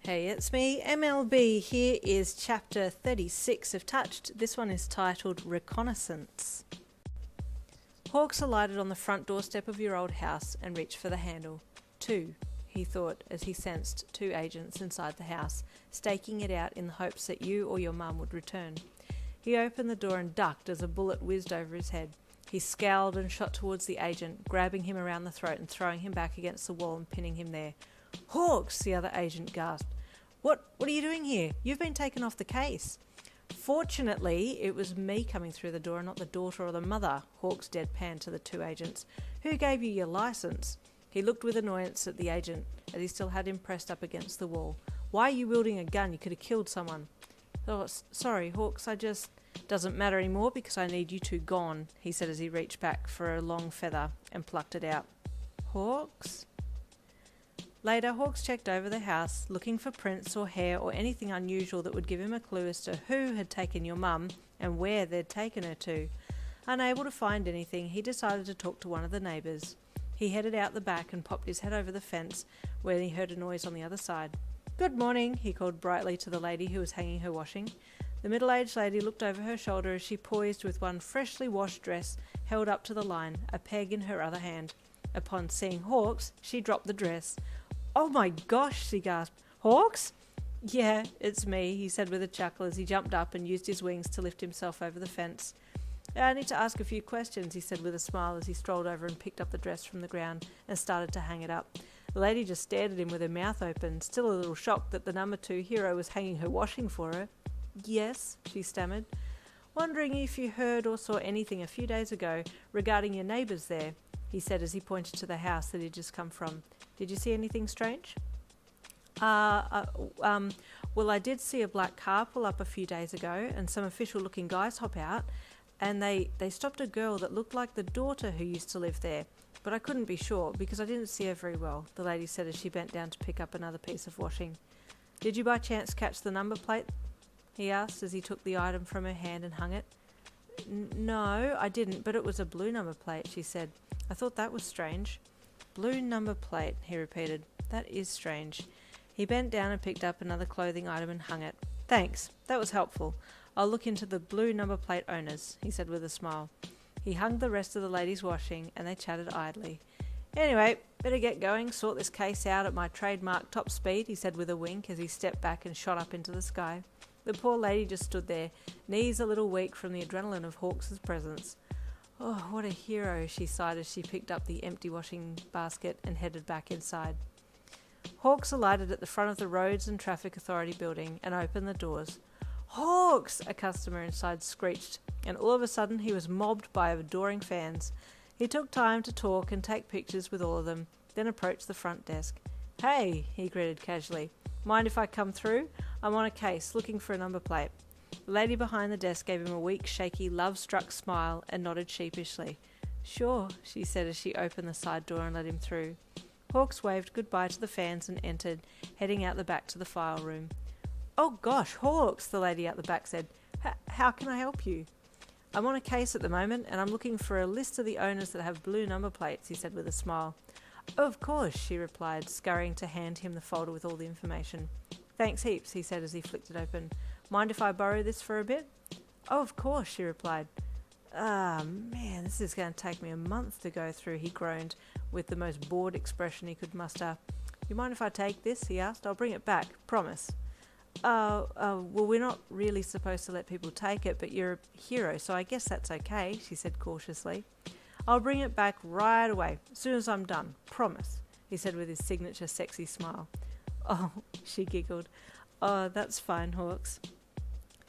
Hey, it's me, MLB. Here is chapter 36 of Touched. This one is titled Reconnaissance. Hawks alighted on the front doorstep of your old house and reached for the handle. 2, he thought as he sensed 2 agents inside the house, staking it out in the hopes that you or your mum would return. He opened the door and ducked as a bullet whizzed over his head. He scowled and shot towards the agent, grabbing him around the throat and throwing him back against the wall and pinning him there. "Hawks!" the other agent gasped. What are you doing here? You've been taken off the case." "Fortunately, it was me coming through the door and not the daughter or the mother," Hawks deadpanned to the 2 agents. "Who gave you your license?" He looked with annoyance at the agent as he still had him pressed up against the wall. "Why are you wielding a gun? You could have killed someone." "Oh, sorry, Hawks, I just..." "Doesn't matter anymore because I need you 2 gone," he said as he reached back for a long feather and plucked it out. "Hawks?" Later, Hawks checked over the house, looking for prints or hair or anything unusual that would give him a clue as to who had taken your mum and where they'd taken her to. Unable to find anything, he decided to talk to one of the neighbours. He headed out the back and popped his head over the fence, where he heard a noise on the other side. "Good morning," he called brightly to the lady who was hanging her washing. The middle-aged lady looked over her shoulder as she poised with one freshly washed dress held up to the line, a peg in her other hand. Upon seeing Hawks, she dropped the dress. "Oh my gosh," she gasped. "Hawks?" "Yeah, it's me," he said with a chuckle as he jumped up and used his wings to lift himself over the fence. "I need to ask a few questions," he said with a smile as he strolled over and picked up the dress from the ground and started to hang it up. The lady just stared at him with her mouth open, still a little shocked that the number 2 hero was hanging her washing for her. "Yes," she stammered. "Wondering if you heard or saw anything a few days ago regarding your neighbours there," he said as he pointed to the house that he'd just come from. "Did you see anything strange?" Well, I did see a black car pull up a few days ago and some official-looking guys hop out, and they stopped a girl that looked like the daughter who used to live there, but I couldn't be sure because I didn't see her very well," the lady said as she bent down to pick up another piece of washing. "Did you by chance catch the number plate?" he asked as he took the item from her hand and hung it. No, I didn't, but it was a blue number plate," she said. "I thought that was strange." "Blue number plate," he repeated. "That is strange." He bent down and picked up another clothing item and hung it. "Thanks, that was helpful. I'll look into the blue number plate owners," he said with a smile. He hung the rest of the lady's washing and they chatted idly. "Anyway, better get going, sort this case out at my trademark top speed," he said with a wink as he stepped back and shot up into the sky. The poor lady just stood there, knees a little weak from the adrenaline of Hawks' presence. "Oh, what a hero," she sighed as she picked up the empty washing basket and headed back inside. Hawks alighted at the front of the Roads and Traffic Authority building and opened the doors. "Hawks!" a customer inside screeched, and all of a sudden he was mobbed by adoring fans. He took time to talk and take pictures with all of them, then approached the front desk. "Hey," he greeted casually. "Mind if I come through? I'm on a case, looking for a number plate." The lady behind the desk gave him a weak, shaky, love-struck smile and nodded sheepishly. "Sure," she said as she opened the side door and let him through. Hawks waved goodbye to the fans and entered, heading out the back to the file room. "Oh gosh, Hawks," the lady out the back said. How can I help you?" "I'm on a case at the moment and I'm looking for a list of the owners that have blue number plates," he said with a smile. "Oh, of course," she replied, scurrying to hand him the folder with all the information. "Thanks heaps," he said as he flicked it open. "Mind if I borrow this for a bit?" "Oh, of course," she replied. Man, this is going to take me a month to go through," he groaned, with the most bored expression he could muster. "You mind if I take this?" he asked. "I'll bring it back, promise." Well, we're not really supposed to let people take it, but you're a hero, so I guess that's okay," she said cautiously. "I'll bring it back right away, as soon as I'm done, promise," he said with his signature sexy smile. "Oh," she giggled. "Oh, that's fine, Hawks."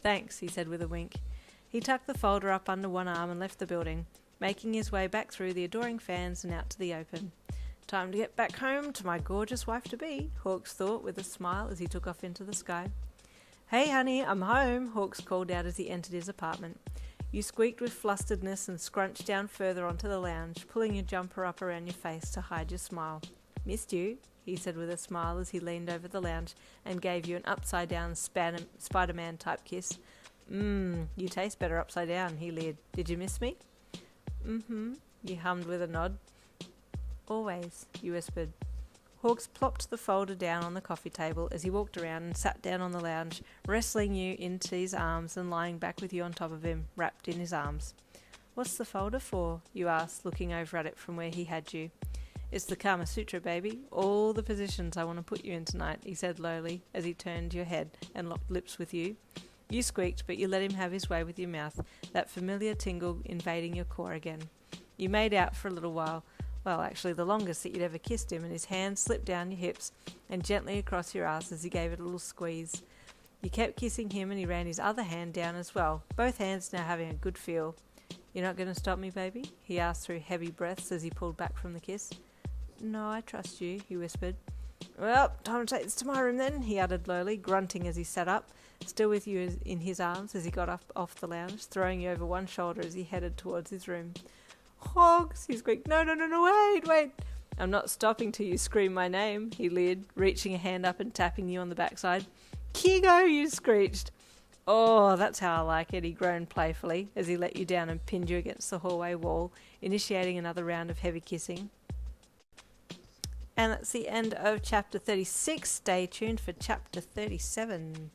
"Thanks," he said with a wink. He tucked the folder up under one arm and left the building, making his way back through the adoring fans and out to the open. "Time to get back home to my gorgeous wife-to-be," Hawks thought with a smile as he took off into the sky. "Hey honey, I'm home," Hawks called out as he entered his apartment. You squeaked with flusteredness and scrunched down further onto the lounge, pulling your jumper up around your face to hide your smile. "Missed you," he said with a smile as he leaned over the lounge and gave you an upside-down Spider-Man type kiss. You taste better upside down," he leered. "Did you miss me?" "Mm-hmm," you hummed with a nod. "Always," you whispered. Hawks plopped the folder down on the coffee table as he walked around and sat down on the lounge, wrestling you into his arms and lying back with you on top of him, wrapped in his arms. "What's the folder for?" you asked, looking over at it from where he had you. "It's the Kama Sutra, baby. All the positions I want to put you in tonight," he said lowly as he turned your head and locked lips with you. You squeaked, but you let him have his way with your mouth, that familiar tingle invading your core again. You made out for a little while, well, actually the longest that you'd ever kissed him, and his hand slipped down your hips and gently across your ass as he gave it a little squeeze. You kept kissing him and he ran his other hand down as well, both hands now having a good feel. "You're not going to stop me, baby?" he asked through heavy breaths as he pulled back from the kiss. "No, I trust you," he whispered. "Well, time to take this to my room then," he uttered lowly, grunting as he sat up, still with you in his arms as he got up off the lounge, throwing you over one shoulder as he headed towards his room. "Hogs," he squeaked. No, wait. "I'm not stopping till you scream my name," he leered, reaching a hand up and tapping you on the backside. "Keigo," you screeched. "Oh, that's how I like it," he groaned playfully as he let you down and pinned you against the hallway wall, initiating another round of heavy kissing. And that's the end of chapter 36. Stay tuned for chapter 37.